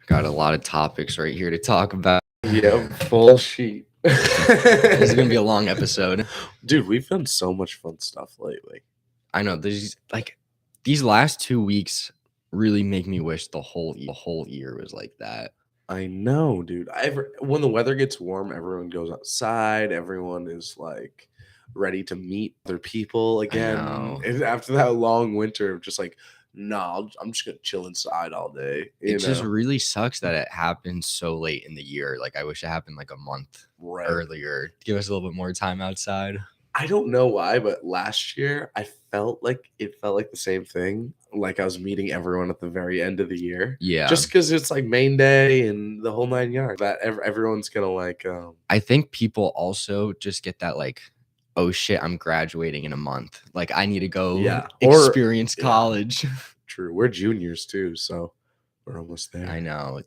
Got a lot of topics right here to talk about. Yeah, full sheet. This is gonna be a long episode. Dude, we've done so much fun stuff lately. I know these last 2 weeks really make me wish the whole year was like that. I know, dude. When the weather gets warm, everyone goes outside. Everyone is like ready to meet other people again. know. And after that long winter of just like, nah, I'm just gonna chill inside all day. It just really sucks that it happened so late in the year. Like, I wish it happened like a month right. earlier. Give us a little bit more time outside. I don't know why, but last year it felt like the same thing. Like I was meeting everyone at the very end of the year. Yeah. Just because it's like main day and the whole 9 yards. That everyone's gonna like. I think people also just get that like, oh shit, I'm graduating in a month. Like, I need to go experience college. True. We're juniors too, so we're almost there. I know.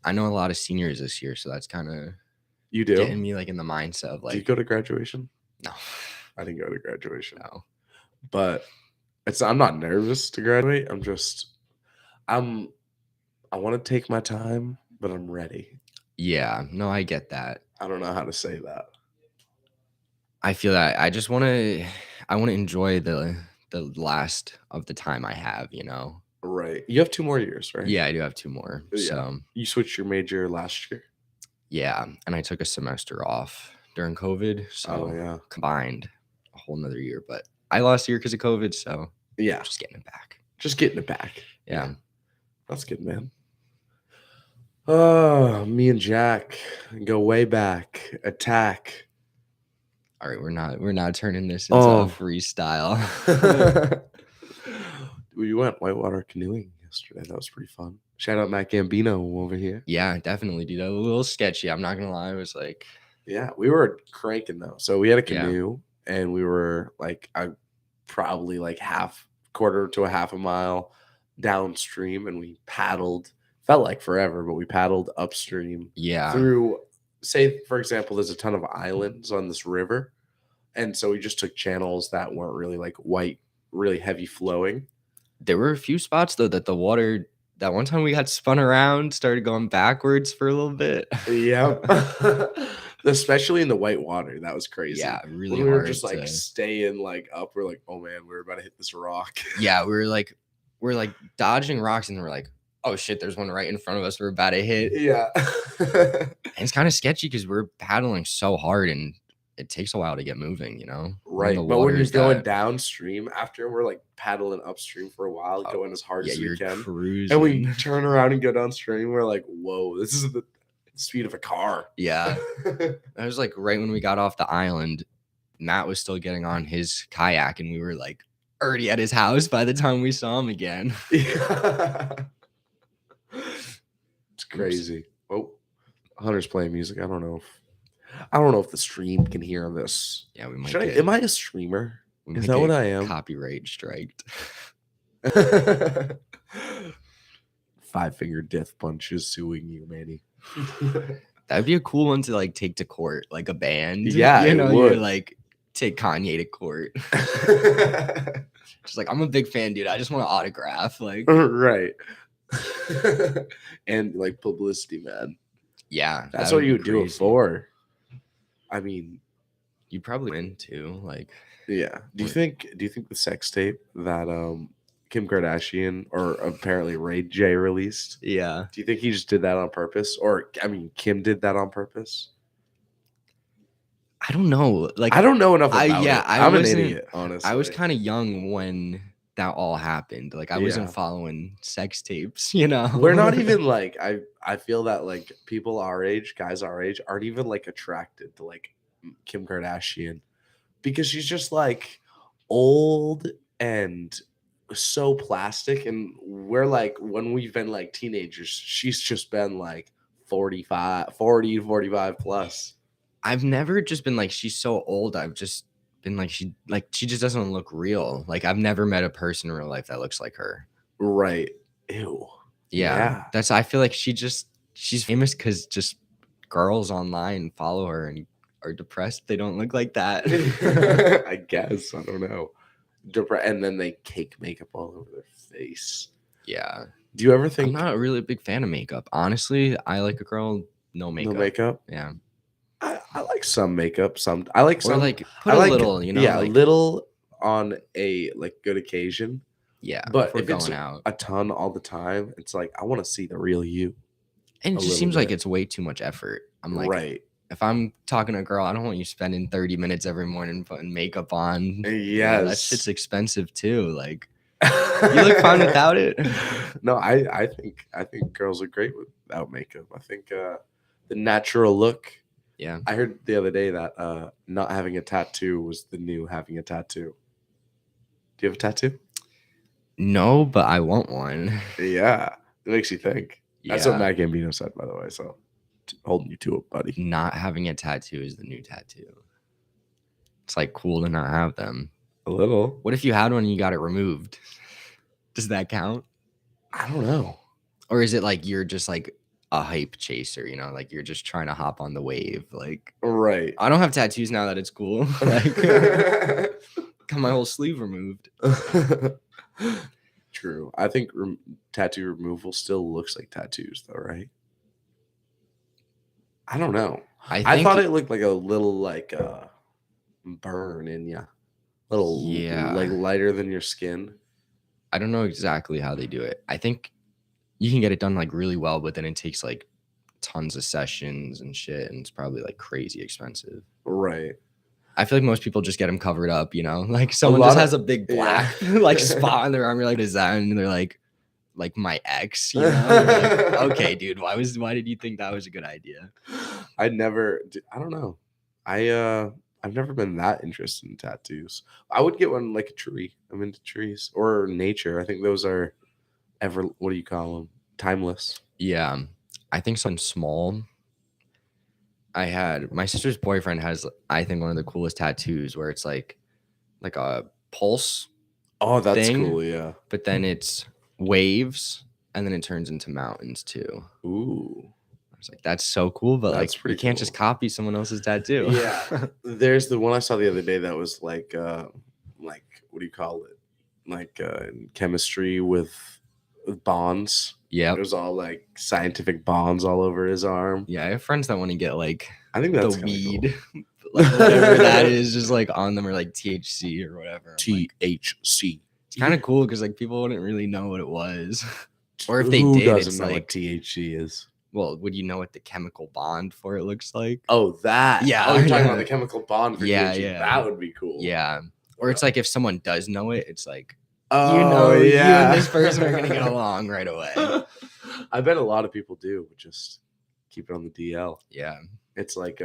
I know a lot of seniors this year, so that's kind of you do getting me like in the mindset of like. Do you go to graduation? No, I didn't go to graduation. No, but I'm not nervous to graduate. I want to take my time, but I'm ready. Yeah, no, I get that. I don't know how to say that. I feel that I want to enjoy the last of the time I have, you know. Right. You have 2 more years, right? Yeah, I do have 2 more. Yeah. So you switched your major last year? Yeah, and I took a semester off during COVID, so combined a whole nother year. But I lost a year because of COVID, so yeah, just getting it back. Yeah. That's good, man. Oh, me and Jack go way back. Attack. All right, we're not turning this into a freestyle. We went whitewater canoeing yesterday. That was pretty fun. Shout out Matt Gambino over here. Yeah, definitely, dude. A little sketchy. I'm not gonna lie. It was like, yeah, we were cranking though. So we had a canoe, and we were like, probably like quarter to a half a mile downstream, and we paddled. Felt like forever, but we paddled upstream. Yeah. Through, say, for example, there's a ton of islands on this river, and so we just took channels that weren't really like really heavy flowing. There were a few spots though that the water. That one time we got spun around, started going backwards for a little bit. Yep. Especially in the white water. That was crazy. Yeah, really when we hard were just like staying like up. We're like, oh man, we're about to hit this rock. Yeah, we're like dodging rocks, and we're like, oh shit, there's one right in front of us we're about to hit. Yeah. And it's kind of sketchy because we're paddling so hard, and it takes a while to get moving, you know? Right. But when you're going downstream, after we're like paddling upstrew for a while, going as hard as we can. Cruising. And we turn around and go downstream. We're like, whoa, this is the speed of a car. Yeah. That was like right when we got off the island, Matt was still getting on his kayak, and we were like already at his house by the time we saw him again. Yeah. It's crazy. Oh, Hunter's playing music. I don't know if the stream can hear this. Yeah, we might. Am I a streamer? Is that what I am? Copyright striked. 5-finger death punch is suing you, Manny. That'd be a cool one to like take to court, like a band. Yeah, you know, would. You like take Kanye to court. Just like, I'm a big fan, dude. I just want an autograph, like. Right. And like publicity, man. Yeah, that's what you would do it for. I mean, you probably win too. Like, yeah. Do you think the sex tape that Kim Kardashian or apparently Ray J released? Yeah. Do you think he just did that on purpose, or Kim did that on purpose? I don't know. Like, I don't know enough about it. I'm an idiot, honestly. I was kind of young when that all happened. Like, I wasn't following sex tapes, you know. We're not even like I feel that like people our age, guys our age, aren't even like attracted to like Kim Kardashian because she's just like old and so plastic, and we're like, when we've been like teenagers, she's just been like 40 to 45 plus. I've never just been like, she's so old. I've just been like, she just doesn't look real. Like, I've never met a person in real life that looks like her. Right. Ew. Yeah. I feel like she's famous because just girls online follow her and are depressed. They don't look like that. I guess. I don't know. And then they cake makeup all over their face. Yeah. Do you ever I'm think not really a big fan of makeup. Honestly, I like a girl, no no makeup. makeup? Yeah. I like some makeup. Some I like Or some. like I put a like little, yeah, a like, little on a like good occasion. yeah, if But we're if it's going out. a ton all the time, it's like I want to see the real you And it a just little seems like bit. it's way too much effort. I'm like, Right. if I'm talking to a girl, I don't want you spending 30 minutes every morning putting makeup on. That shit's Yes. expensive too. Like, you look fine without it. No, I think girls are great without makeup. I think the natural look. Yeah. I heard the other day that not having a tattoo was the new having a tattoo. Do you have a tattoo? No, but I want one. Yeah, it makes you think. That's what Yeah. Matt Gambino said, by the way. So holding you to it, buddy. Not having a tattoo is the new tattoo. It's like cool to not have them. A little. What if you had one and you got it removed? Does that count? I don't know. Or is it like you're just like a hype chaser, like you're just trying to hop on the wave? Like, Right. I don't have tattoos now that it's cool. Like, got my whole sleeve removed. True. I think tattoo removal still looks like tattoos, though, right? I don't know. I thought it looked like a little like burn in you, little Yeah. like lighter than your skin. I don't know exactly how they do it. I think you can get it done like really well, but then it takes like tons of sessions and shit, and it's probably like crazy expensive. Right. I feel like most people just get them covered up, like someone just has a big black like spot on their arm. You're like, is that? And they're like my ex, You're like, okay, dude, why did you think that was a good idea? I don't know. I've never been that interested in tattoos. I would get one like a tree. I'm into trees or nature. I think those are what do you call them? Timeless. Yeah, I think something small. My sister's boyfriend has, I think, one of the coolest tattoos where it's like a pulse. Oh, that's thing, cool. Yeah. But then it's waves, and then it turns into mountains too. Ooh. I was like, that's so cool, but That's like pretty you can't cool. just copy someone else's tattoo. Yeah. There's the one I saw the other day that was like what do you call it? Like in chemistry with bonds. Yeah. It was all like scientific bonds all over his arm. Yeah, I have friends that want to get like I think that's the weed, cool. like whatever that is, just like on them, or like THC or whatever. THC. It's kind of cool because like people wouldn't really know what it was, or if they Who did, doesn't it's know like, what THC is? well, would you know what the chemical bond for it looks like? Oh, that. Yeah. Oh, you're talking about the chemical bond for Yeah, THC. yeah. That would be cool. Yeah. Or it's like if someone does know it, it's like, Oh, you yeah. and this person are gonna get along right away. I bet a lot of people do, but just keep it on the DL. Yeah. It's like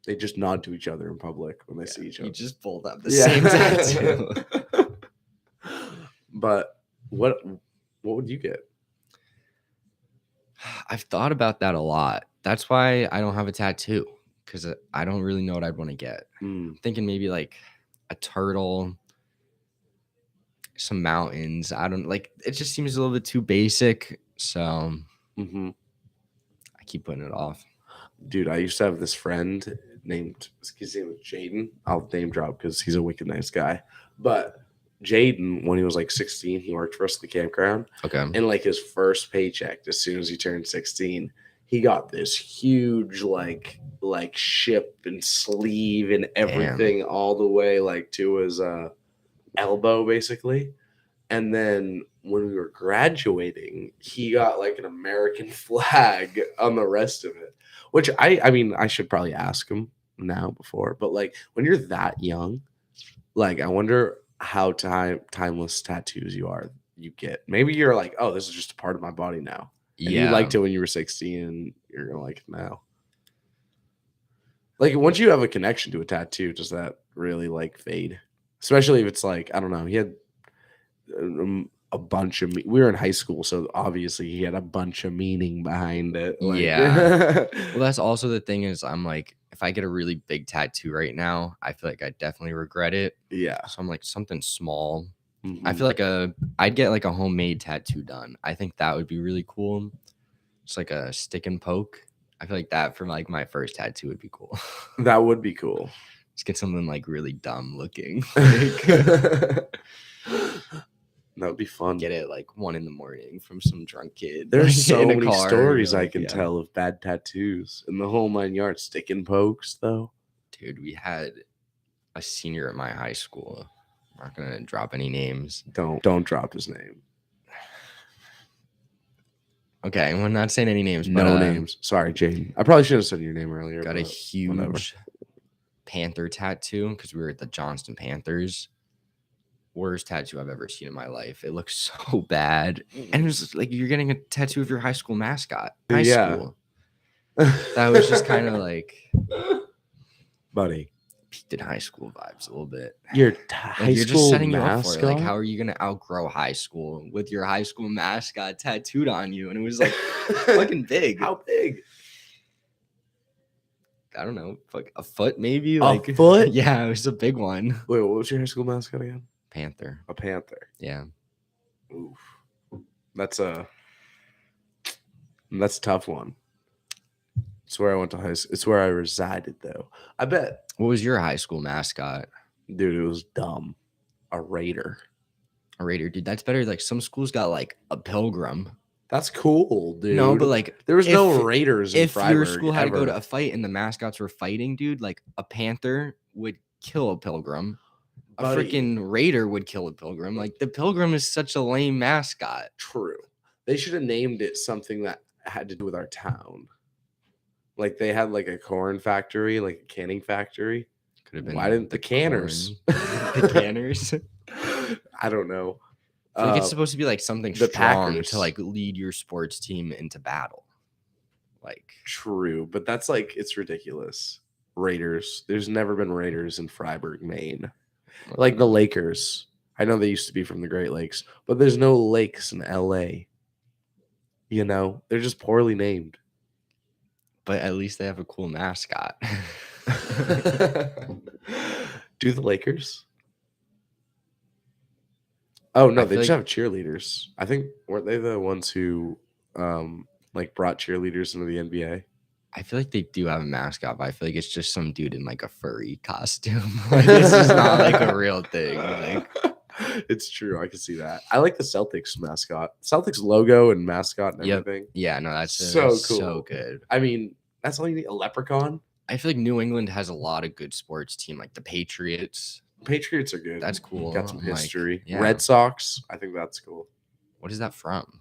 they just nod to each other in public when they see each other. You just pulled up the same tattoo. But what would you get? I've thought about that a lot. That's why I don't have a tattoo, because I don't really know what I'd want to get. I'm thinking maybe like a turtle, some mountains. I don't like. It just seems a little bit too basic. So I keep putting it off. Dude, I used to have this friend named, his name was Jaden. I'll name drop because he's a wicked nice guy. But Jaden, when he was like 16, he worked for us at the campground. Okay. And like his first paycheck, as soon as he turned 16, he got this huge like ship and sleeve and everything all the way like to his elbow basically. And then when we were graduating, he got like an American flag on the rest of it, which I mean, I should probably ask him now before, but like when you're that young, like I wonder how timeless tattoos you get. Maybe you're like, oh, this is just a part of my body now. And you liked it when you were 16 and you're gonna like it now. Like once you have a connection to a tattoo, does that really like fade? Especially if it's like, I don't know, he had a bunch of we were in high school, so obviously he had a bunch of meaning behind it. Like, yeah. Well, that's also the thing is I'm like, if I get a really big tattoo right now, I feel like I definitely regret it. Yeah. So I'm like something small. I feel like I'd get like a homemade tattoo done. I think that would be really cool. Just like a stick and poke. I feel like that for like my first tattoo would be cool. That would be cool. Just get something like really dumb looking. That would be fun. Get it like 1 a.m. from some drunk kid. There's like, so in a many car, stories I like, can yeah. tell of bad tattoos and the whole 9 yards. Stick and pokes, though. Dude, we had a senior at my high school. I'm not gonna drop any names. Don't drop his name. Okay, we're not saying any names. No but, names. Sorry, Jaden. I probably should have said your name earlier. Got a but huge whatever. Panther tattoo because we were at the Johnston Panthers. Worst tattoo I've ever seen in my life. It looks so bad. And it was like you're getting a tattoo of your high school mascot. High school. That was just kind of like, buddy, peaked in high school vibes a little bit. Your Like, high you're school just setting mascot? you up for it. Like, how are you gonna outgrow high school with your high school mascot tattooed on you? And it was like fucking big. How big? I don't know, like a foot maybe. Like A foot? Yeah, it was a big one. Wait, what was your high school mascot again? Panther. A panther. Yeah. Oof. That's a tough one. It's where I went to high school. It's where I resided, though. I bet. What was your high school mascot? Dude, it was dumb. A raider. A raider, dude. That's better. Like some schools got like a pilgrim. That's cool, dude. No, but like there was no raiders in if Freiburg your school had ever. to go to a fight and the mascots were fighting, dude, like a panther would kill a pilgrim. A freaking raider would kill a pilgrim. Like the pilgrim is such a lame mascot. True. They should have named it something that had to do with our town. Like they had like a corn factory, like a canning factory. Could have been. Why didn't the canners? The canners. I don't know. I think it's supposed to be like something the strong Packers. to like lead your sports team into battle. Like true, but that's like it's ridiculous. Raiders. There's never been Raiders in Freiburg, Maine. Like the Lakers. I know they used to be from the Great Lakes, but there's no lakes in LA. You know, they're just poorly named. But at least they have a cool mascot. Do the Lakers? Oh no, I they feel just like- have cheerleaders. I think weren't they the ones who like brought cheerleaders into the NBA? I feel like they do have a mascot, but I feel like it's just some dude in like a furry costume. Like, this is not like a real thing. Like it's true. I can see that. I like the Celtics mascot. Celtics logo and mascot and Yep. everything. Yeah, no, that's So cool. so good. I mean, that's all you need. A leprechaun. I feel like New England has a lot of good sports team, like the Patriots. Patriots are good. That's cool. Got some I'm like, history. yeah. Red Sox. I think that's cool. What is that from?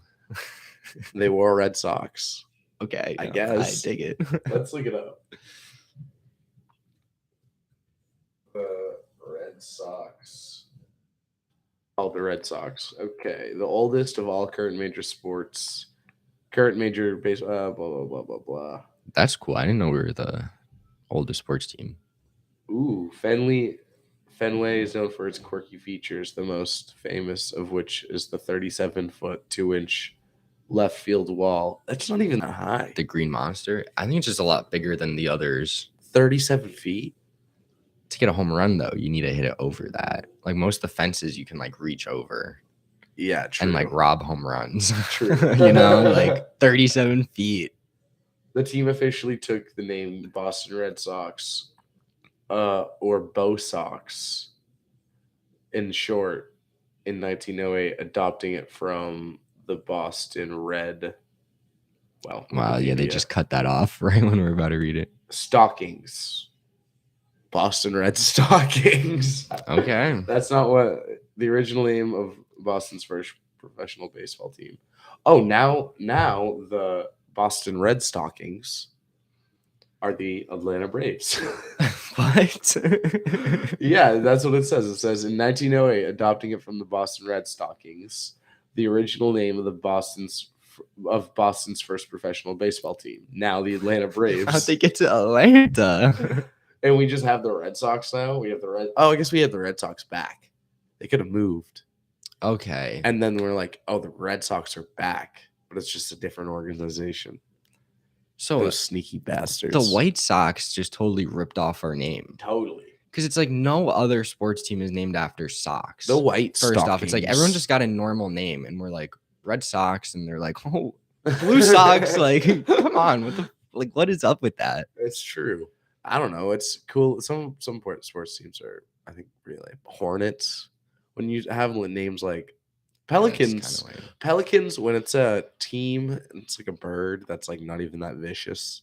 They wore Red Sox. Okay, I no, guess. I dig it. Let's look it up. The Red Sox. Oh, the Red Sox. Okay. The oldest of all current major sports. Current major baseball. Blah, blah, blah, blah, blah. That's cool. I didn't know we were the oldest sports team. Ooh, Fenway is known for its quirky features, the most famous of which is the 37-foot, 2-inch left field wall. That's not even that high. The Green Monster. I think it's just a lot bigger than the others. 37 feet? To get a home run, though, you need to hit it over that. Like most of the fences, you can like reach over. Yeah, true. And like rob home runs. True. You know, like 37 feet. The team officially took the name Boston Red Sox, or Bo Sox, in short, in 1908, adopting it from the Boston Red. Well, Wow, yeah, they Wikipedia. just cut that off right when we're about to read it. Stockings. Boston Red Stockings. Okay. That's not what the original name of Boston's first professional baseball team. Oh, now the Boston Red Stockings are the Atlanta Braves. What? Yeah, that's what it says. It says in 1908, adopting it from the Boston Red Stockings, the original name of Boston's first professional baseball team. Now the Atlanta Braves. How'd they get to Atlanta? And we just have the Red Sox now. We have the Red. Oh, I guess we have the Red Sox back. They could have moved. Okay. And then we're like, oh, the Red Sox are back, but it's just a different organization. So Those sneaky bastards. the White Sox just totally ripped off our name. Totally. Because it's like no other sports team is named after Sox. The White First off, it's like everyone just got a normal name, and we're like Red Sox, and they're like, oh, Blue Sox. Like, come on, what is up with that? It's true. I don't know. It's cool. Some sports teams are, I think, really Hornets. When you have names like Pelicans, Kind of lame. Pelicans, when it's a team, it's like a bird that's like not even that vicious.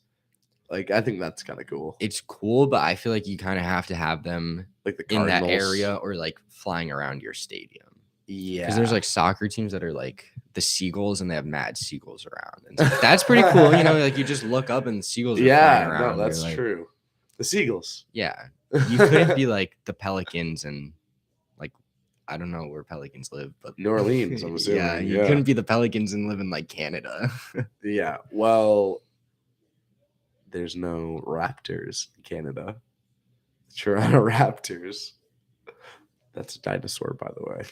Like I think that's kind of cool. It's cool, but I feel like you kind of have to have them Like the in that Cardinals. area or like flying around your stadium. Yeah, Because there's like soccer teams that are like the seagulls and they have mad seagulls around. And so that's pretty cool. You know, like you just look up and the seagulls are flying around. no, and that's you're like, true. The Seagulls. Yeah. You couldn't be like the Pelicans and like, I don't know where Pelicans live, but New Orleans, I'm assuming. Yeah, you couldn't be the Pelicans and live in like Canada. Yeah, well, there's no Raptors in Canada. Toronto Raptors. That's a dinosaur, by the way.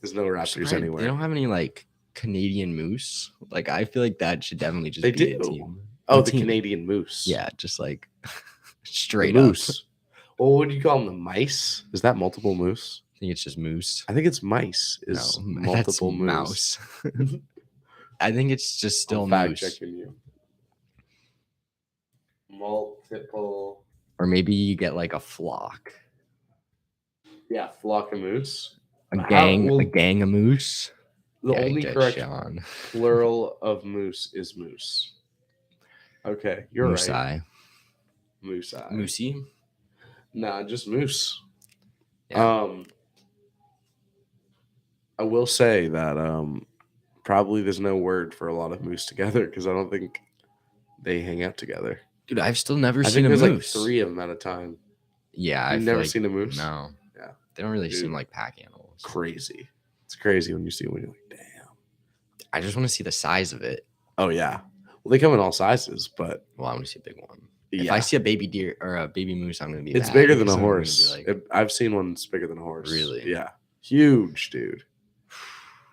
There's no Raptors anywhere. They don't have any like Canadian moose. Like I feel like that should definitely just They be a do. team. Oh, the Canadian moose. Yeah, just like straight the up. moose. Well, what do you call them? The mice? Is that multiple moose? I think it's just moose. I think it's mice. Is No, multiple that's moose. mouse. I think it's just still I'm moose. fact checking you. Multiple. Or maybe you get like a flock. Yeah, flock of moose. A gang of moose. The Yeah, only good, correct Sean. plural of moose is moose. Okay, you're Moose right. eye. Moose eye. Moosey. Nah, just moose. Yeah. I will say that probably there's no word for a lot of moose together because I don't think they hang out together. Dude, I've still never I seen think a there's moose. like 3 of them at a time. Yeah, You've never seen a moose? No. Yeah. They don't really Dude. seem like pack animals. Crazy. It's crazy when you see one. You're like, damn. I just want to see the size of it. Oh yeah. Well, they come in all sizes, but Well, I want to see a big one. yeah. If I see a baby deer or a baby moose, I'm gonna be. It's mad bigger than a because I'm gonna horse. be like, I've seen ones bigger than a horse. Really? Yeah. Huge, dude.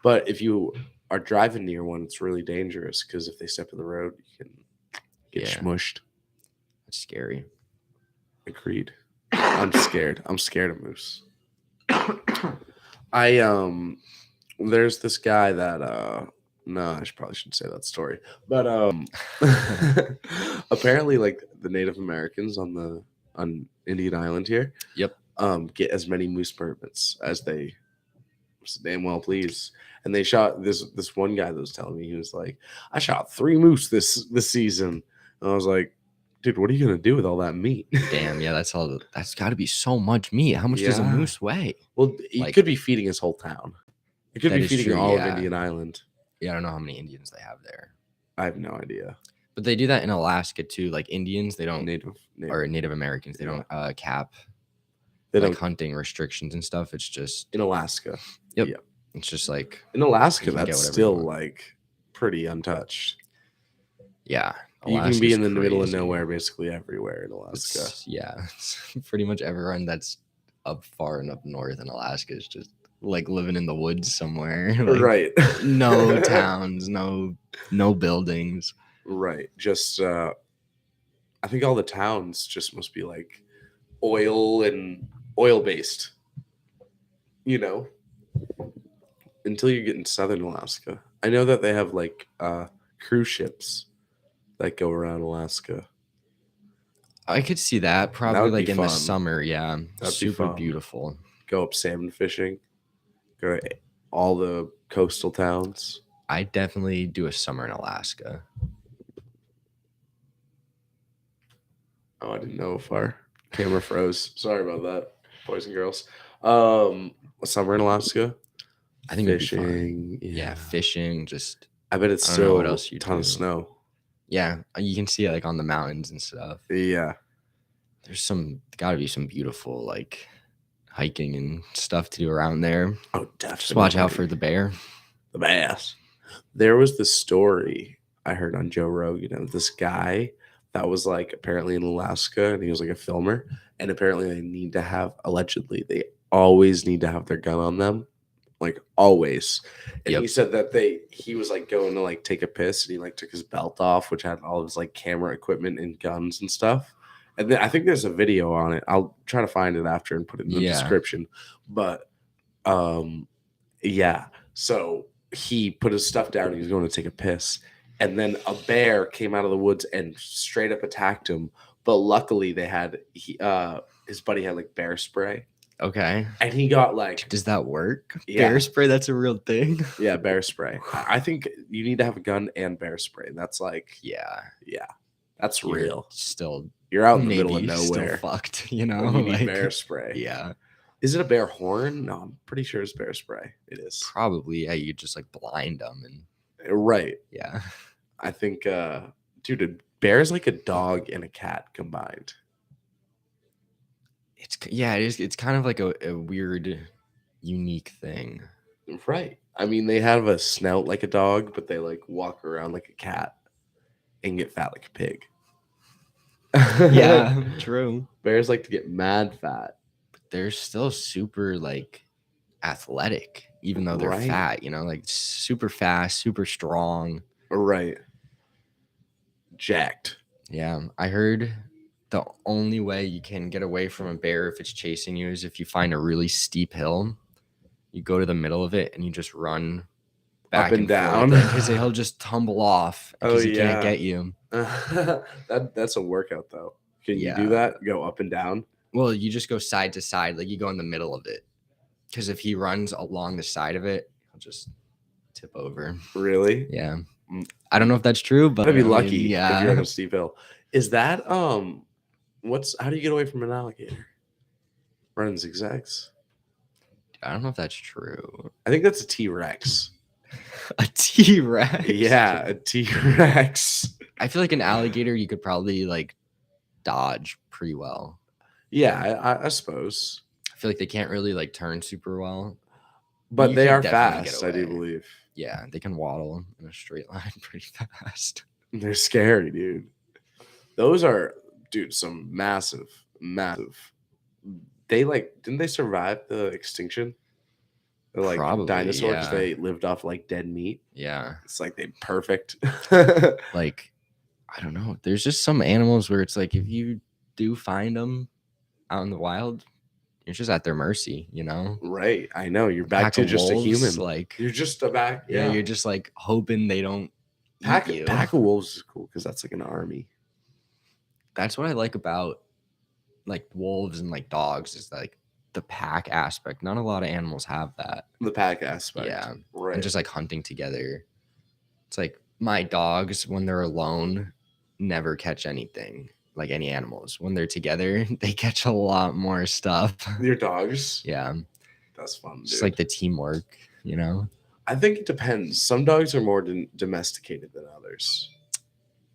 But if you are driving near one, it's really dangerous because if they step in the road, you can get smushed. That's scary. Agreed. I'm scared. I'm scared of moose. There's this guy that no, I probably shouldn't say that story. But apparently like the Native Americans on Indian Island here, Yep. Get as many moose permits as they damn well please. And they shot this one guy that was telling me, he was like, I shot 3 moose this season. And I was like, dude, what are you gonna do with all that meat? Damn, yeah, that's got to be so much meat. How much does a moose weigh? Well, he could be feeding his whole town. He could That be is feeding true, all yeah. of Indian Island. Yeah, I don't know how many Indians they have there. I have no idea. But they do that in Alaska too. Like Indians, they don't or Native Americans, they Yeah. don't cap They like don't hunting restrictions and stuff. It's just in Alaska. Yep. Yeah. It's just like In Alaska, You can get that's whatever you still want. like pretty untouched. yeah. You can be Alaska's in the middle of crazy. nowhere basically everywhere in Alaska. It's pretty much everyone that's up far and up north in Alaska is just like living in the woods somewhere. Like, Right. No towns, no buildings. Right. Just I think all the towns just must be like oil based. You know, until you get in southern Alaska. I know that they have like cruise ships that go around Alaska. I could see that probably would like be in the fun. summer. Yeah. be Super fun. beautiful. Go up salmon fishing. Go to all the coastal towns. I definitely do a summer in Alaska. Oh, I didn't know if our camera froze. Sorry about that, boys and girls. A summer in Alaska. I think it'd be Fishing. fun. Yeah, fishing. Just I bet it's I don't know still what else a you ton of do. snow. yeah, you can see it like on the mountains and stuff. Yeah. There's gotta be some beautiful like hiking and stuff to do around there. Oh, definitely. Just watch out for the bear. the bass. There was this story I heard on Joe Rogan of this guy that was like apparently in Alaska and he was like a filmer. And apparently allegedly, they always need to have their gun on them. Like always. And Yep. he said that he was like going to like take a piss and he like took his belt off, which had all of his like camera equipment and guns and stuff. And then I think there's a video on it. I'll try to find it after and put it in the description. But yeah. So he put his stuff down and he was going to take a piss. And then a bear came out of the woods and straight up attacked him. But luckily they had his buddy had like bear spray. Okay. And he got like, Does that work? Yeah. Bear spray, that's a real thing. yeah, bear spray. I think you need to have a gun and bear spray. That's like, Yeah. that's You're real. still You're out in the middle maybe of still nowhere fucked, you know? when you need Like, bear spray. yeah. Is it a bear horn? No, I'm pretty sure it's bear spray. It is. Probably, yeah, you just like blind them and Right. yeah. I think, dude, a bear is like a dog and a cat combined. It is. It's kind of like a weird, unique thing. Right. I mean, they have a snout like a dog, but they like walk around like a cat and get fat like a pig. Yeah, true. Bears like to get mad fat. But they're still super like athletic, even though they're Right. fat, you know, like super fast, super strong. Right. Jacked. Yeah. I heard the only way you can get away from a bear if it's chasing you is if you find a really steep hill. You go to the middle of it and you just run back Up and down. because he'll just tumble off because he can't get you. That's a workout though. Can you do that? Go up and down? Well, you just go side to side, like you go in the middle of it. Because if he runs along the side of it, he'll just tip over. Really? Yeah. I don't know if that's true, but I'd be lucky if yeah. you're on a steep hill. Is that how do you get away from an alligator? Running zigzags? I don't know if that's true. I think that's a T-Rex. A T-Rex? Yeah, a T-Rex. I feel like an alligator you could probably like dodge pretty well. Yeah, I suppose. I feel like they can't really like turn super well. But they are fast, I do believe. Yeah, they can waddle in a straight line pretty fast. They're scary, dude. Those are, dude, some massive. They like, didn't they survive the extinction? They're like Probably, dinosaurs. yeah. They lived off like dead meat. Yeah. It's like they perfect. Like, I don't know. There's just some animals where it's like if you do find them out in the wild, you're just at their mercy, you know? Right. I know. You're back to just wolves, a human. Like you're just a back. Yeah, you're just like hoping they don't pack eat you. Pack of wolves is cool because that's like an army. That's what I like about like wolves and like dogs is like the pack aspect. Not a lot of animals have that. The pack aspect. Yeah. Right. And just like hunting together. It's like my dogs, when they're alone, never catch anything. Like any animals. When they're together, they catch a lot more stuff. Your dogs? Yeah. That's fun, dude. Just like the teamwork, you know? I think it depends. Some dogs are more domesticated than others.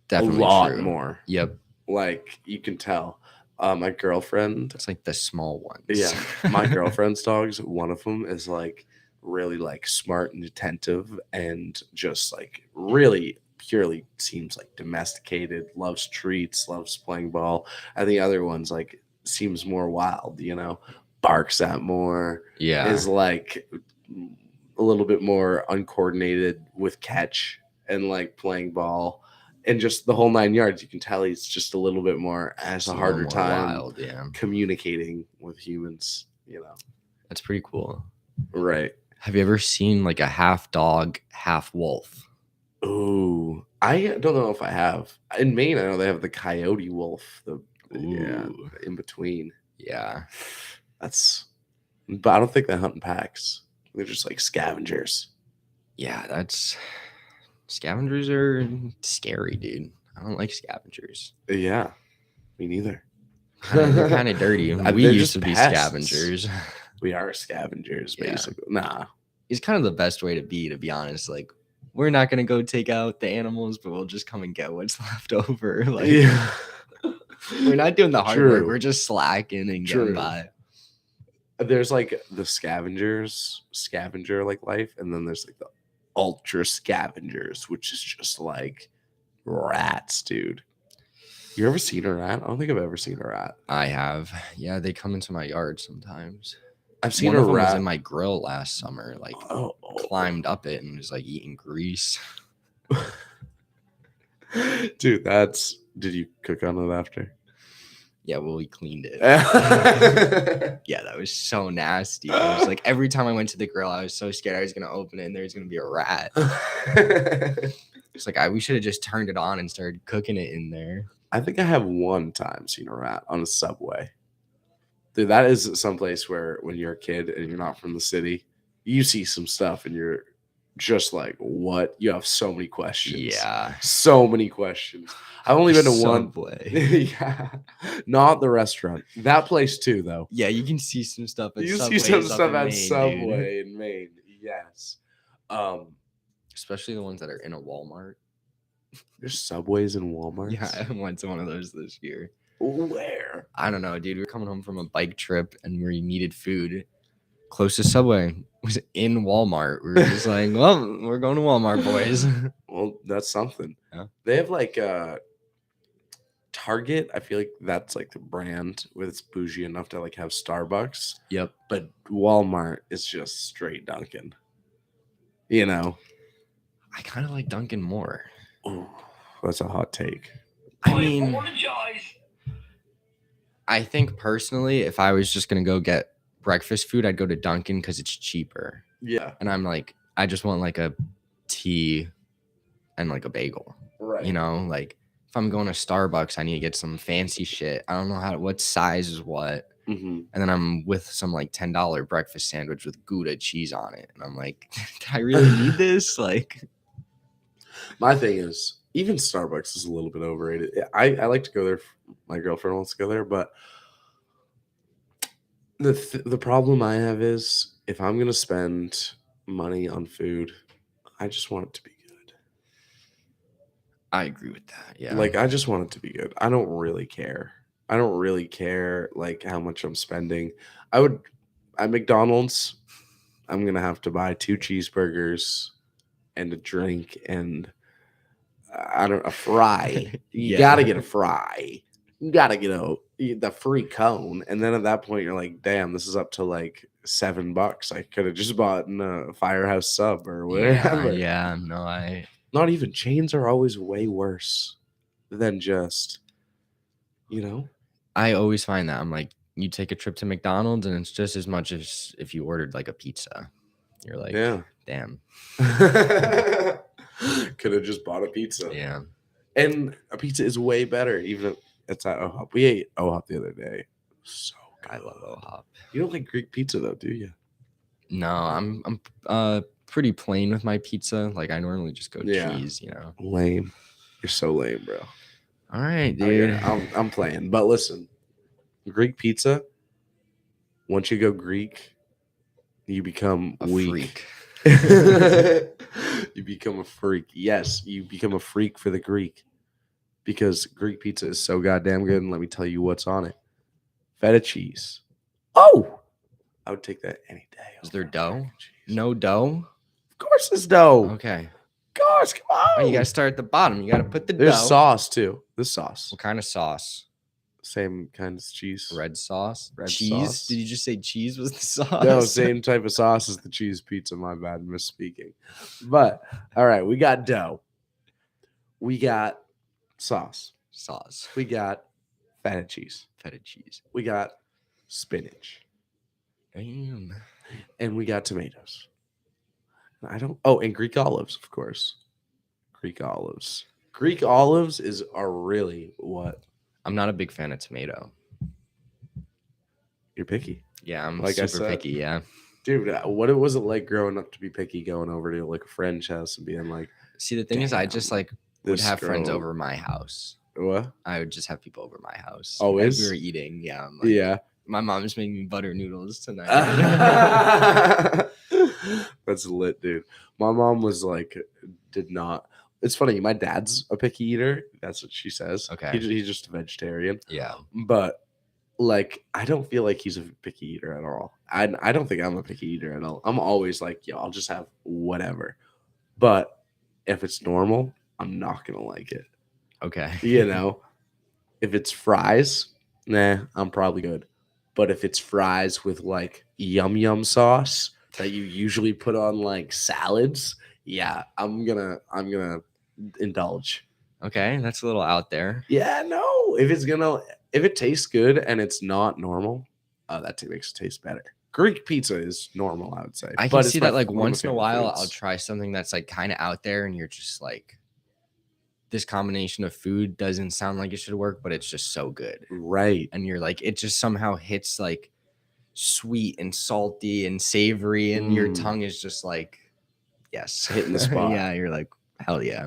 Definitely a lot true. more. Yep. Like you can tell. My girlfriend. It's like the small ones. Yeah. My girlfriend's dogs, one of them is like really like smart and attentive and just like really purely seems like domesticated, loves treats, loves playing ball. And the other one's like seems more wild, you know, barks at more. Yeah. Is like a little bit more uncoordinated with catch and like playing ball and just the whole 9 yards. You can tell he's just a little bit more has a harder time communicating with humans, you know. That's pretty cool. Right. Have you ever seen like a half dog, half wolf? Ooh, I don't know if I have. In Maine, I know they have the coyote wolf, in between. Yeah. But I don't think they hunt in packs. They're just like scavengers. Yeah, scavengers are scary, dude. I don't like scavengers. Yeah, me neither. They're kind of dirty. We used to be scavengers. We are scavengers, basically. Yeah. Nah. It's kind of the best way to be honest. Like, we're not going to go take out the animals, but we'll just come and get what's left over. Like, yeah. We're not doing the hard work. We're just slacking and getting by. There's like the scavenger like life, and then there's like the ultra scavengers, which is just like rats, dude. You ever seen a rat? I don't think I've ever seen a rat. I have. Yeah, they come into my yard sometimes. I've seen one a of them rat was in my grill last summer. Like, climbed up it and was like eating grease. Dude, did you cook on it after? Yeah, well, we cleaned it. Yeah, that was so nasty. It was like every time I went to the grill, I was so scared I was gonna open it and there was gonna be a rat. It's like we should have just turned it on and started cooking it in there. I think I have one time seen a rat on a Subway. Dude, that is someplace where when you're a kid and you're not from the city, you see some stuff and you're just like, what? You have so many questions. Yeah. So many questions. I've only been to one. Subway. Yeah. Not the restaurant. That place too, though. Yeah, you can see some stuff at You Subway. see some stuff at Maine, Subway in Maine. Yes. Especially the ones that are in a Walmart. There's Subways in Walmart. Yeah, I went to one of those this year. Where? I don't know, dude. We were coming home from a bike trip and we needed food. Closest Subway was in Walmart. We were just like, well, we're going to Walmart, boys. Well, that's something. Yeah. They have like Target. I feel like that's like the brand where it's bougie enough to like have Starbucks. Yep. But Walmart is just straight Dunkin'. You know? I kind of like Dunkin' more. Ooh, that's a hot take. I mean, I think personally, if I was just going to go get breakfast food, I'd go to Dunkin' because it's cheaper. Yeah. And I'm like, I just want like a tea and like a bagel. Right. You know, like if I'm going to Starbucks, I need to get some fancy shit. I don't know what size is what. Mm-hmm. And then I'm with some like $10 breakfast sandwich with Gouda cheese on it. And I'm like, did I really need this? Like, my thing is, even Starbucks is a little bit overrated. I like to go there. My girlfriend wants to go there, but the problem I have is if I'm gonna spend money on food, I just want it to be good. I agree with that. Yeah. Like I just want it to be good. I don't really care. I don't really care like how much I'm spending. I would at McDonald's, I'm gonna have to buy 2 cheeseburgers and a drink and a fry. You gotta get a fry. You gotta get the free cone, and then at that point you're like, damn, this is up to like $7. I could have just bought a Firehouse sub or whatever. Yeah, no, not even chains are always way worse than just, you know. I always find that I'm like, you take a trip to McDonald's and it's just as much as if you ordered like a pizza. You're like, yeah, damn. Could have just bought a pizza. Yeah. And a pizza is way better, even if it's at OHOP. We ate OHOP the other day. So good. I love OHOP. You don't like Greek pizza though, do you? No, I'm pretty plain with my pizza. Like I normally just go cheese, you know. Lame. You're so lame, bro. All right, dude. I'm playing. But listen, Greek pizza, once you go Greek, you become a weak. Freak. You become a freak. Yes, you become a freak for the Greek. Because Greek pizza is so goddamn good. And let me tell you what's on it. Feta cheese. Oh! I would take that any day. Is there dough? No dough? Of course there's dough. Okay. Of course, come on. Oh, you got to start at the bottom. You got to put the There's dough. sauce, too. This sauce. What kind of sauce? Same kind of cheese. Red sauce? Red cheese? Sauce. Did you just say cheese was the sauce? No, same type of sauce as the cheese pizza. My bad, misspeaking. But, all right, we got dough. We got sauce. We got feta cheese. We got spinach. Damn. And we got tomatoes. And Greek olives, of course. Greek olives are really what? I'm not a big fan of tomato. You're picky. Yeah, I'm like super picky, yeah. Dude, what was it like growing up to be picky, going over to like a friend's house and being like... See, the thing is, I just like would have friends over my house. What? I would just have people over my house. Always? As we were eating, yeah. I'm like, yeah. My mom's making me butter noodles tonight. That's lit, dude. My mom was like, did not. It's funny. My dad's a picky eater. That's what she says. Okay. He's just a vegetarian. Yeah. But like, I don't feel like he's a picky eater at all. I don't think I'm a picky eater at all. I'm always like, yo, I'll just have whatever. But if it's normal, I'm not going to like it. Okay. You know, if it's fries, nah, I'm probably good. But if it's fries with like yum sauce that you usually put on like salads, yeah, I'm gonna indulge. Okay, that's a little out there. Yeah, no. If it tastes good and it's not normal, that makes it taste better. Greek pizza is normal, I would say. I can see that like once in a while I'll try something that's like kind of out there and you're just like, this combination of food doesn't sound like it should work, but it's just so good. Right. And you're like, it just somehow hits like sweet and salty and savory, and your tongue is just like, yes, hitting the spot. Yeah, you're like, hell yeah.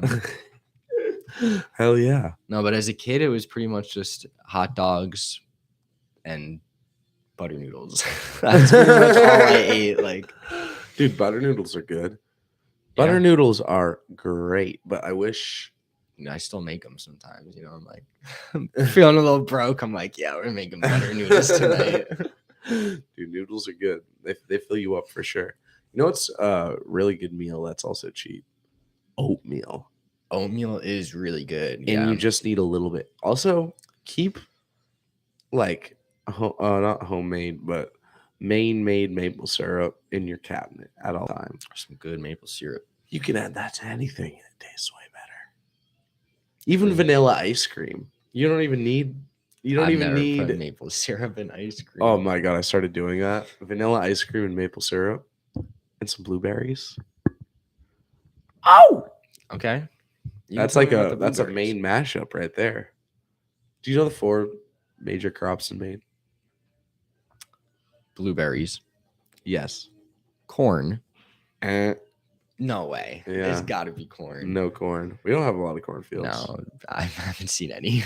Hell yeah. No, but as a kid, it was pretty much just hot dogs and butter noodles. That's pretty much all I ate. Like, dude, butter noodles are good. Butter noodles are great, but I wish I still make them sometimes. You know, I'm like, I'm feeling a little broke. I'm like, yeah, we're making butter noodles tonight. Dude, noodles are good. They fill you up for sure. You know what's a really good meal that's also cheap? Oatmeal. Oatmeal is really good. And you just need a little bit. Also, keep like not homemade, but Maine-made maple syrup in your cabinet at all times. Some good maple syrup. You can add that to anything and it tastes way better. Even vanilla ice cream. You don't even need put maple syrup in ice cream. Oh my god, I started doing that. Vanilla ice cream and maple syrup and some blueberries. Oh! Okay. That's like a Maine mashup right there. Do you know the 4 major crops in Maine? Blueberries. Yes. Corn. No way. Yeah. It's got to be corn. No corn. We don't have a lot of cornfields. No, I haven't seen any.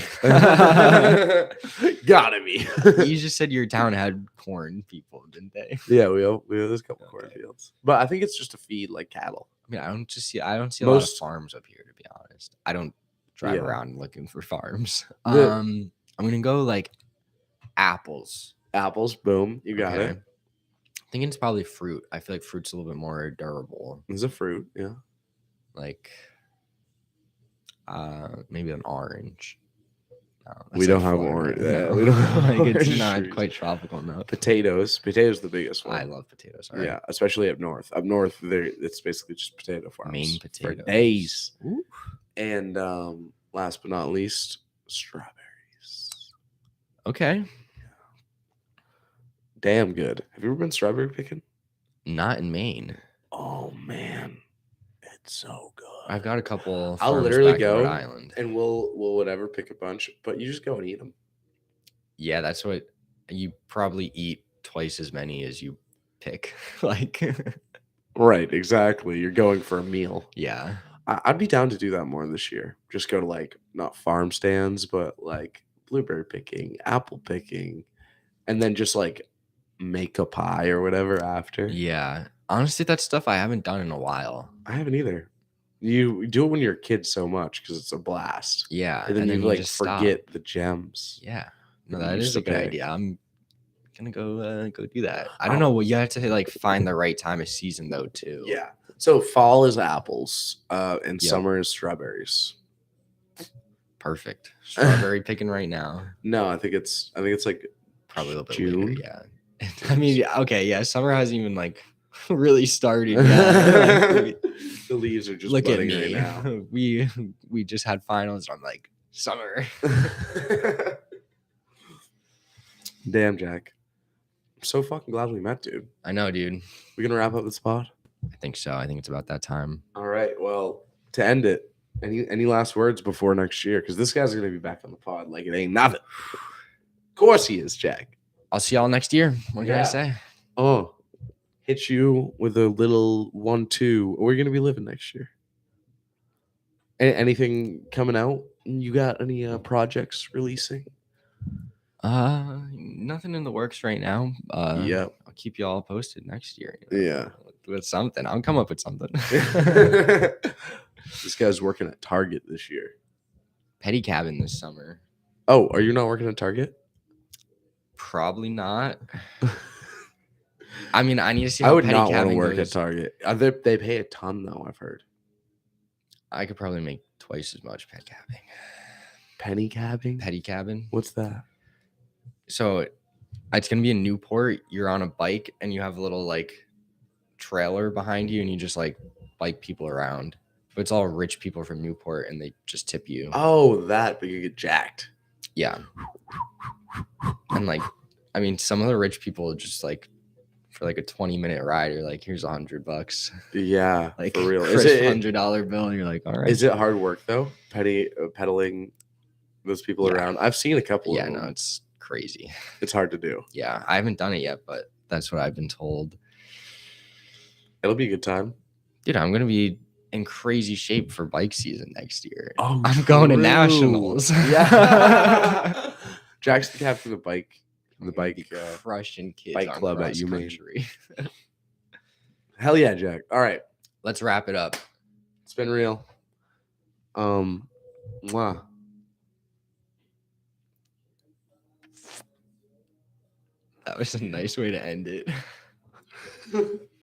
Gotta be. You just said your town had corn people, didn't they? Yeah, we have a couple cornfields, but I think it's just to feed like cattle. I mean, I don't see a lot of farms up here, to be honest. I don't drive around looking for farms. I'm gonna go like apples. Apples, boom, you got it. I think it's probably fruit. I feel like fruit's a little bit more durable. It's a fruit, yeah. Like, maybe an orange. No, we don't have orange. Yeah, we don't have like it's not quite tropical enough. Potatoes. Potatoes the biggest one. I love potatoes. Right? Yeah, especially up north. Up north, it's basically just potato farms. Maine potatoes. For days. Ooh. And last but not least, strawberries. Okay. Damn good. Have you ever been strawberry picking? Not in Maine. Oh man, it's so good. I've got a couple. I'll literally go and we'll whatever pick a bunch, but you just go and eat them. Yeah, that's what you probably eat twice as many as you pick. Like, right? Exactly. You're going for a meal. Yeah, I'd be down to do that more this year. Just go to like not farm stands, but like blueberry picking, apple picking, and then just like make a pie or whatever after. Yeah. Honestly, that's stuff I haven't done in a while. I haven't either. You do it when you're a kid so much because it's a blast. Yeah. And then you like just forget the gems. Yeah. No, that is a good idea. I'm gonna go do that. I don't know. Well, you have to like find the right time of season though, too. Yeah. So fall is apples, and summer is strawberries. Perfect. Strawberry picking right now. No, I think it's like probably a little bit June. later, yeah. I mean, okay, yeah. Summer hasn't even like really started yet. Like, the leaves are just look at budding me. right now. We just had finals. And I'm like, summer. Damn, Jack. I'm so fucking glad we met, dude. I know, dude. We gonna wrap up this pod? I think so. I think it's about that time. All right. Well, to end it, any last words before next year? Because this guy's gonna be back on the pod like it ain't nothing. Of course he is, Jack. I'll see y'all next year. What can I say? Oh, hit you with a little 1-2. Where are you gonna be living next year? Anything coming out? You got any projects releasing? Nothing in the works right now. Yep. I'll keep you all posted next year. Yeah. With something. I'll come up with something. This guy's working at Target this year. Petty cabin this summer. Oh, are you not working at Target? Probably not. I mean, I need to see how I would Petty not want cabin to work goes. at Target. They pay a ton, though, I've heard. I could probably make twice as much pet cabbing. Penny cabbing? Petty cabin. What's that? So it's going to be in Newport. You're on a bike and you have a little like trailer behind you and you just like bike people around. But it's all rich people from Newport and they just tip you. Oh, that, but you get jacked. Yeah. And like, I mean, some of the rich people just like for like a 20-minute ride. You're like, here's $100. Yeah, Like for real. crisp $100 bill. And you're like, all right. Is it hard work though? Pedaling those people around. I've seen a couple. Yeah, of them. no, it's crazy. It's hard to do. Yeah, I haven't done it yet, but that's what I've been told. It'll be a good time. Dude, I'm gonna be in crazy shape for bike season next year. Oh, I'm going to nationals. Yeah. Jack's the captain of the bike crushing kids bike on club at cross UMaine. country. Hell yeah, Jack. All right. Let's wrap it up. It's been real. Mwah. That was a nice way to end it.